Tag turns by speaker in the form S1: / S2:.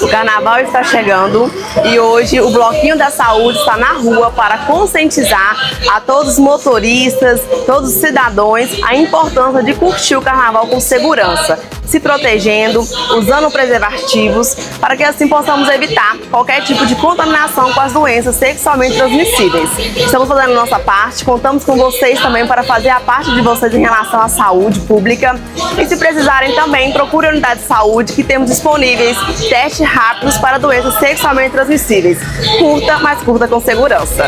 S1: O carnaval está chegando e hoje o Bloquinho da Saúde está na rua para conscientizar a todos os motoristas, todos os cidadãos a importância de curtir o carnaval com segurança, se protegendo, usando preservativos, para que assim possamos evitar qualquer tipo de contaminação com as doenças sexualmente transmissíveis. Estamos fazendo a nossa parte, contamos com vocês também para fazer a parte de vocês em relação à saúde pública. E se precisarem também, procure a unidade de saúde que temos disponíveis testes rápidos para doenças sexualmente transmissíveis. Curta, mas curta com segurança.